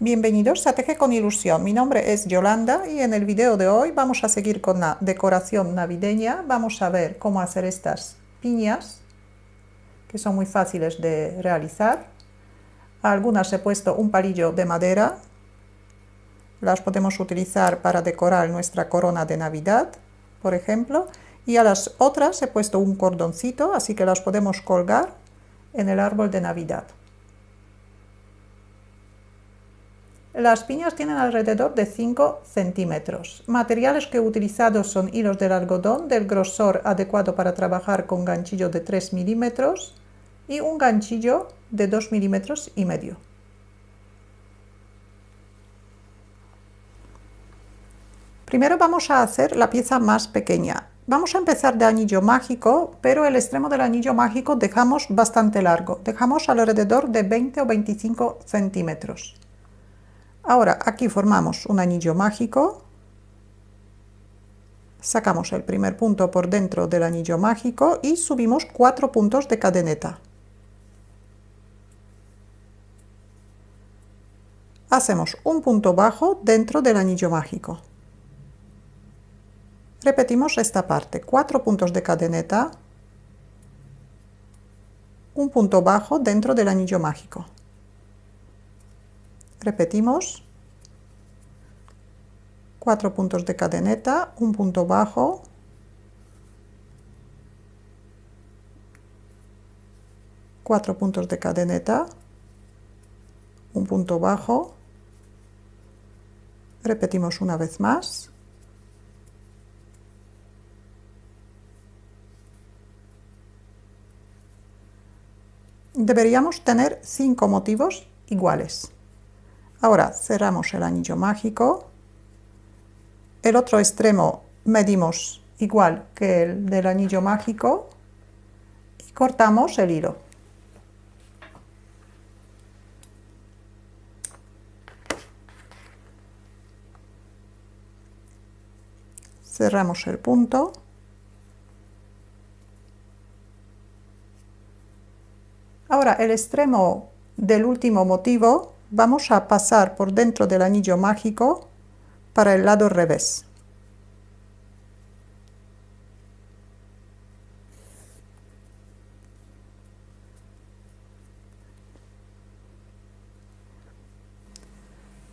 Bienvenidos a Teje con Ilusión. Mi nombre es Yolanda y en el video de hoy vamos a seguir con la decoración navideña. Vamos a ver cómo hacer estas piñas, que son muy fáciles de realizar. A algunas he puesto un palillo de madera. Las podemos utilizar para decorar nuestra corona de Navidad, por ejemplo. Y a las otras he puesto un cordoncito, así que las podemos colgar en el árbol de Navidad. Las piñas tienen alrededor de 5 centímetros. Materiales que he utilizado son hilos del algodón del grosor adecuado para trabajar con ganchillo de 3 milímetros y un ganchillo de 2 milímetros y medio. Primero vamos a hacer la pieza más pequeña. Vamos a empezar de anillo mágico, pero el extremo del anillo mágico dejamos bastante largo. Dejamos alrededor de 20 o 25 centímetros. Ahora aquí formamos un anillo mágico, sacamos el primer punto por dentro del anillo mágico y subimos 4 puntos de cadeneta. Hacemos un punto bajo dentro del anillo mágico. Repetimos esta parte, 4 puntos de cadeneta, un punto bajo dentro del anillo mágico. Repetimos, 4 puntos de cadeneta, un punto bajo, cuatro puntos de cadeneta, un punto bajo, repetimos una vez más, deberíamos tener 5 motivos iguales. Ahora cerramos el anillo mágico, el otro extremo medimos igual que el del anillo mágico y cortamos el hilo. Cerramos el punto. Ahora el extremo del último motivo vamos a pasar por dentro del anillo mágico para el lado revés.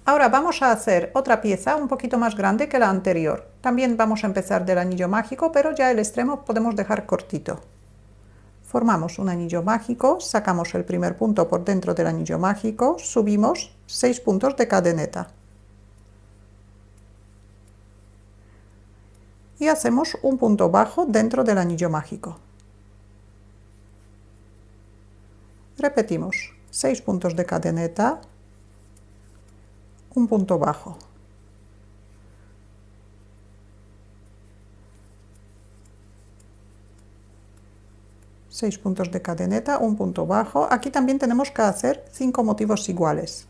Ahora vamos a hacer otra pieza un poquito más grande que la anterior. También vamos a empezar del anillo mágico, pero ya el extremo podemos dejar cortito. Formamos un anillo mágico, sacamos el primer punto por dentro del anillo mágico, subimos 6 puntos de cadeneta. Y hacemos un punto bajo dentro del anillo mágico. Repetimos, 6 puntos de cadeneta, un punto bajo. Seis puntos de cadeneta, un punto bajo. Aquí también tenemos que hacer 5 motivos iguales.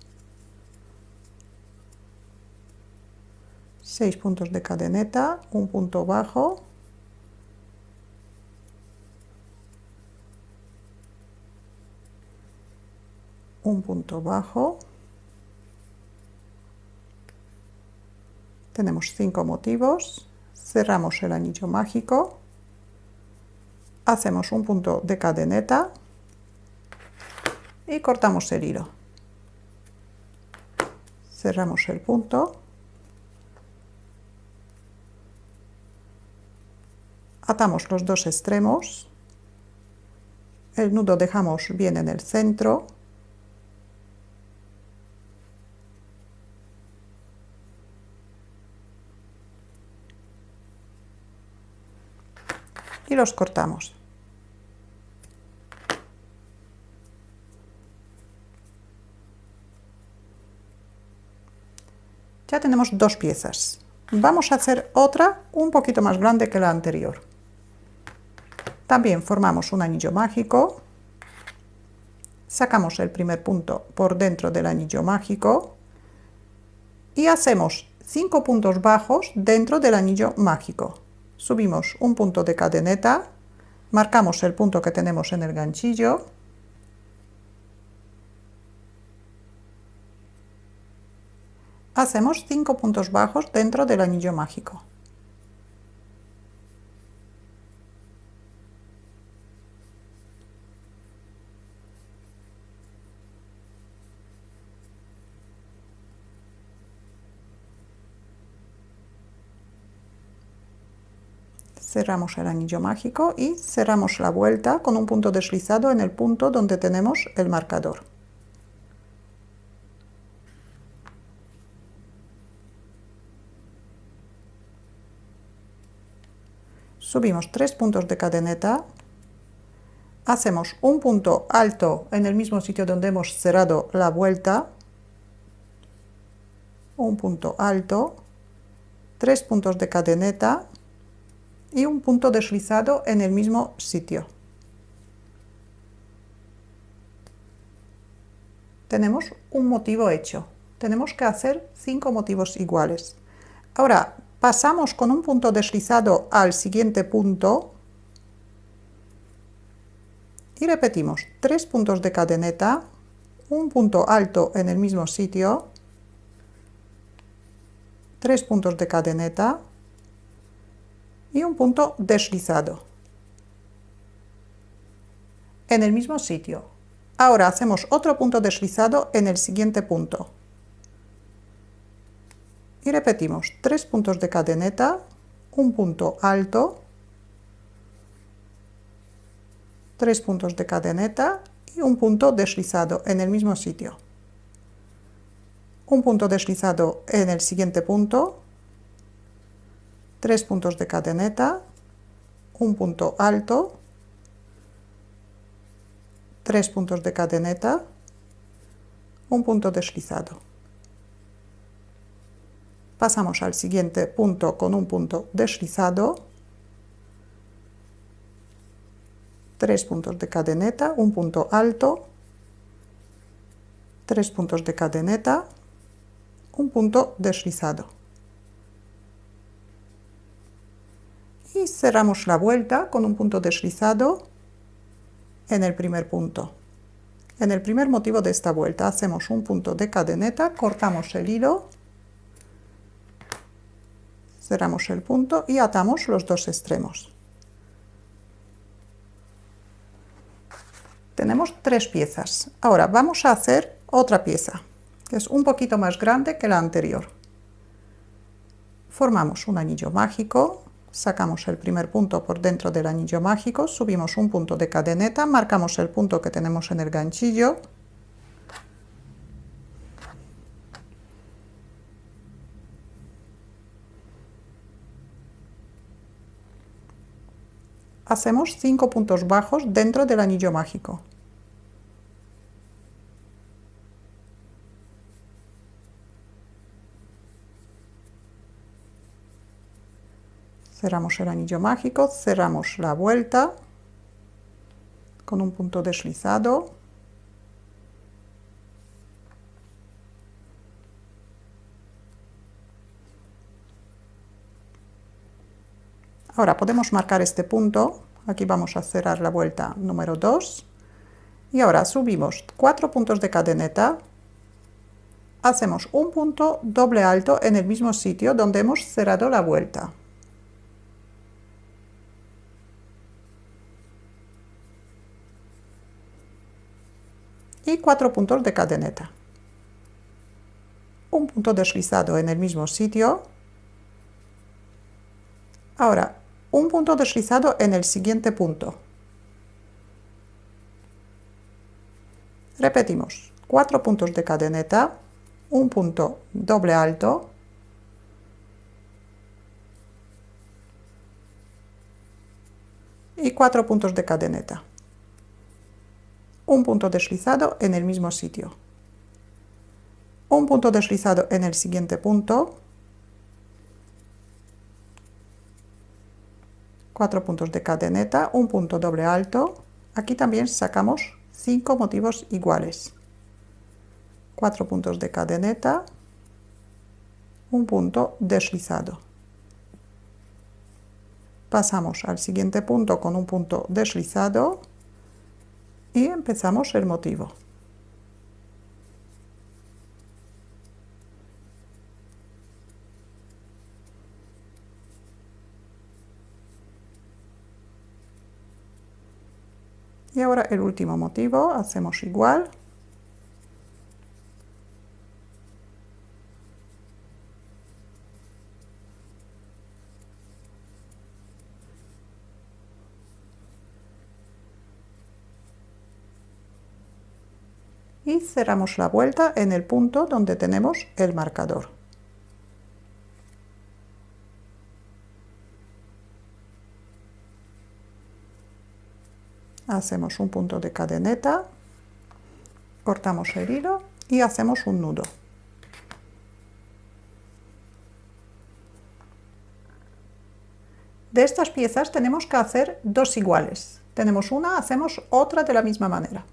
6 puntos de cadeneta, un punto bajo, un punto bajo, tenemos 5 motivos, cerramos el anillo mágico, hacemos un punto de cadeneta y cortamos el hilo. Cerramos el punto. Atamos los dos extremos, el nudo dejamos bien en el centro, y los cortamos. Ya tenemos dos piezas. Vamos a hacer otra un poquito más grande que la anterior. También formamos un anillo mágico, sacamos el primer punto por dentro del anillo mágico y hacemos 5 puntos bajos dentro del anillo mágico. Subimos un punto de cadeneta, marcamos el punto que tenemos en el ganchillo Hacemos 5 puntos bajos dentro del anillo mágico. Cerramos el anillo mágico y cerramos la vuelta con un punto deslizado en el punto donde tenemos el marcador. Subimos 3 puntos de cadeneta, hacemos un punto alto en el mismo sitio donde hemos cerrado la vuelta, un punto alto, 3 puntos de cadeneta y un punto deslizado en el mismo sitio. Tenemos un motivo hecho. Tenemos que hacer 5 motivos iguales. Ahora pasamos con un punto deslizado al siguiente punto y repetimos 3 puntos de cadeneta, un punto alto en el mismo sitio, 3 puntos de cadeneta y un punto deslizado en el mismo sitio. Ahora hacemos otro punto deslizado en el siguiente punto y repetimos 3 puntos de cadeneta, un punto alto, 3 puntos de cadeneta y un punto deslizado en el mismo sitio. Un punto deslizado en el siguiente punto, 3 puntos de cadeneta, un punto alto, 3 puntos de cadeneta, un punto deslizado. Pasamos al siguiente punto con un punto deslizado, 3 puntos de cadeneta, un punto alto, 3 puntos de cadeneta, un punto deslizado. Y cerramos la vuelta con un punto deslizado en el primer punto. En el primer motivo de esta vuelta hacemos un punto de cadeneta, cortamos el hilo, cerramos el punto y atamos los dos extremos. Tenemos 3 piezas. Ahora vamos a hacer otra pieza, que es un poquito más grande que la anterior. Formamos un anillo mágico, sacamos el primer punto por dentro del anillo mágico, subimos un punto de cadeneta, marcamos el punto que tenemos en el ganchillo, hacemos 5 puntos bajos dentro del anillo mágico. Cerramos el anillo mágico, cerramos la vuelta con un punto deslizado. Ahora podemos marcar este punto, aquí vamos a cerrar la vuelta número 2 y ahora subimos 4 puntos de cadeneta, hacemos un punto doble alto en el mismo sitio donde hemos cerrado la vuelta. Y 4 puntos de cadeneta. Un punto deslizado en el mismo sitio. Ahora, un punto deslizado en el siguiente punto. Repetimos, 4 puntos de cadeneta, un punto doble alto, y 4 puntos de cadeneta. Un punto deslizado en el mismo sitio, un punto deslizado en el siguiente punto, 4 puntos de cadeneta, un punto doble alto, aquí también sacamos 5 motivos iguales, 4 puntos de cadeneta, un punto deslizado. Pasamos al siguiente punto con un punto deslizado y empezamos el motivo. Y ahora el último motivo, hacemos igual. Y cerramos la vuelta en el punto donde tenemos el marcador. Hacemos un punto de cadeneta, cortamos el hilo y hacemos un nudo. De estas piezas tenemos que hacer dos iguales. Tenemos una, hacemos otra de la misma manera.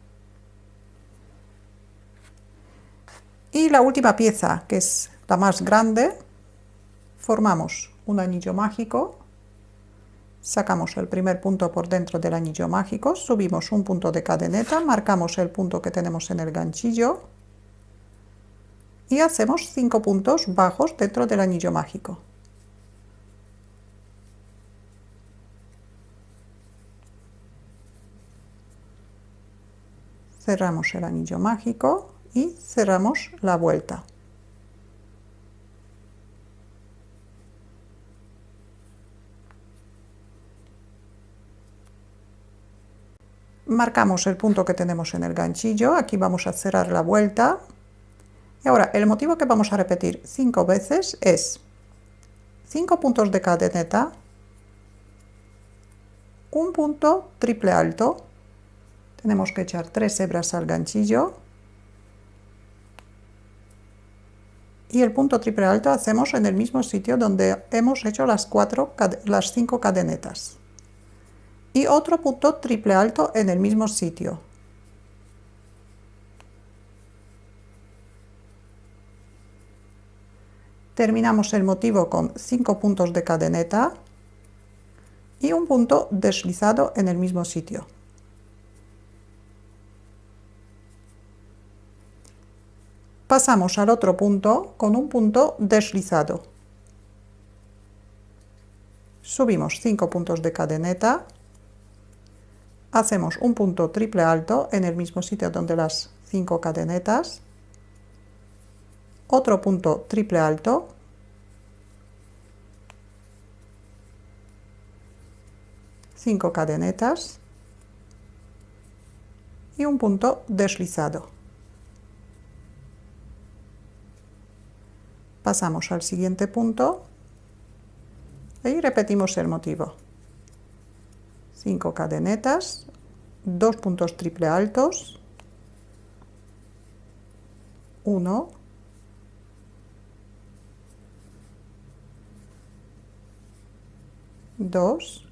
Y la última pieza, que es la más grande, formamos un anillo mágico, sacamos el primer punto por dentro del anillo mágico, subimos un punto de cadeneta, marcamos el punto que tenemos en el ganchillo y hacemos 5 puntos bajos dentro del anillo mágico. Cerramos el anillo mágico y cerramos la vuelta. Marcamos el punto que tenemos en el ganchillo, aquí vamos a cerrar la vuelta. Y ahora el motivo que vamos a repetir 5 veces es 5 puntos de cadeneta, un punto triple alto, tenemos que echar 3 hebras al ganchillo y el punto triple alto hacemos en el mismo sitio donde hemos hecho las 5 cadenetas. Y otro punto triple alto en el mismo sitio. Terminamos el motivo con 5 puntos de cadeneta y un punto deslizado en el mismo sitio. Pasamos al otro punto con un punto deslizado. Subimos 5 puntos de cadeneta. Hacemos un punto triple alto en el mismo sitio donde las 5 cadenetas, otro punto triple alto, cinco cadenetas y un punto deslizado. Pasamos al siguiente punto y repetimos el motivo. 5 cadenetas, 2 puntos triple altos, 1, 2,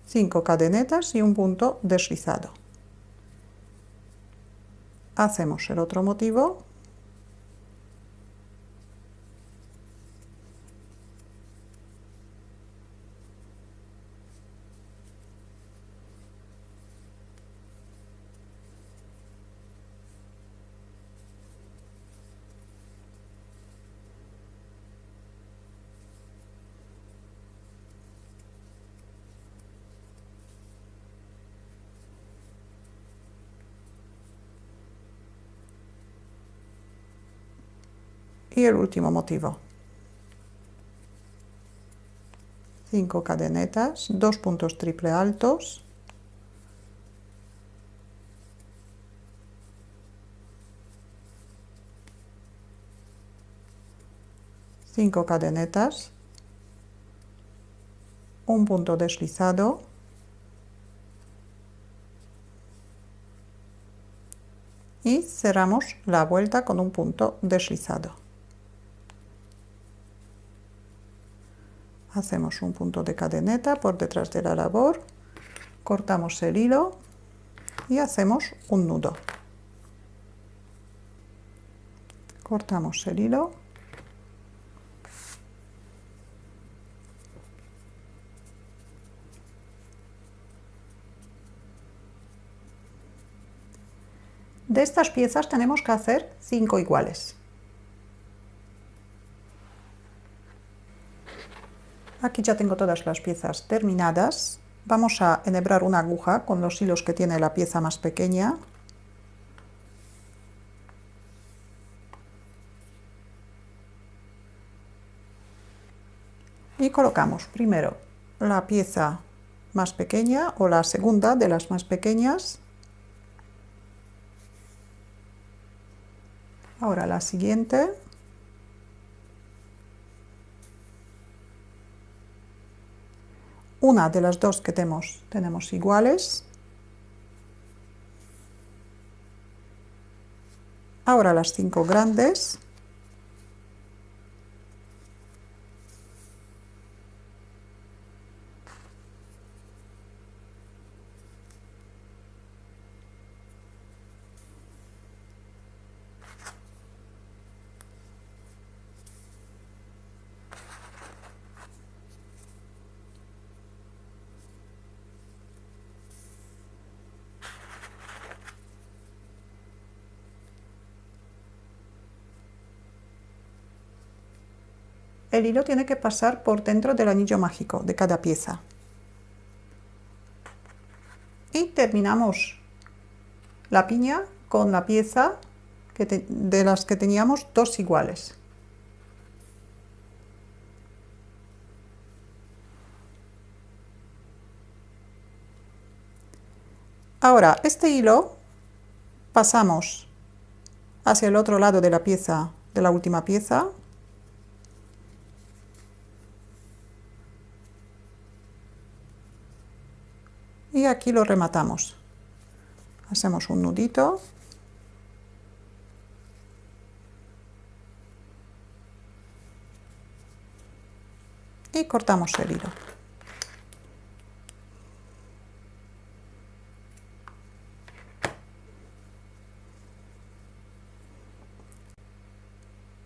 5 cadenetas y un punto deslizado. Hacemos el otro motivo. Y el último motivo. 5 cadenetas, 2 puntos triple altos, cinco cadenetas, un punto deslizado y cerramos la vuelta con un punto deslizado. Hacemos un punto de cadeneta por detrás de la labor, cortamos el hilo y hacemos un nudo. Cortamos el hilo. De estas piezas tenemos que hacer 5 iguales. Aquí ya tengo todas las piezas terminadas Vamos a enhebrar una aguja con los hilos que tiene la pieza más pequeña. Y colocamos primero la pieza más pequeña o la segunda de las más pequeñas. Ahora la siguiente. Una de las dos que tenemos iguales. Ahora las 5 grandes. El hilo tiene que pasar por dentro del anillo mágico de cada pieza. Y terminamos la piña con la pieza de las que teníamos dos iguales. Ahora este hilo pasamos hacia el otro lado de la pieza, de la última pieza. Y aquí lo rematamos. Hacemos un nudito. Y cortamos el hilo.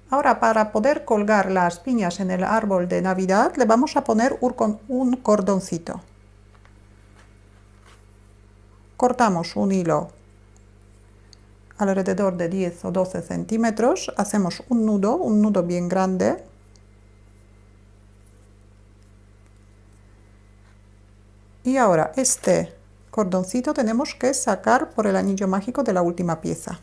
Ahora, para poder colgar las piñas en el árbol de Navidad, le vamos a poner un cordoncito. Cortamos un hilo alrededor de 10 o 12 centímetros, hacemos un nudo bien grande. Y ahora este cordoncito tenemos que sacar por el anillo mágico de la última pieza.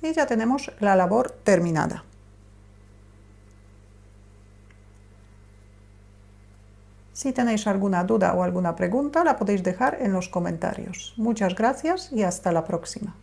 Y ya tenemos la labor terminada. Si tenéis alguna duda o alguna pregunta, la podéis dejar en los comentarios. Muchas gracias y hasta la próxima.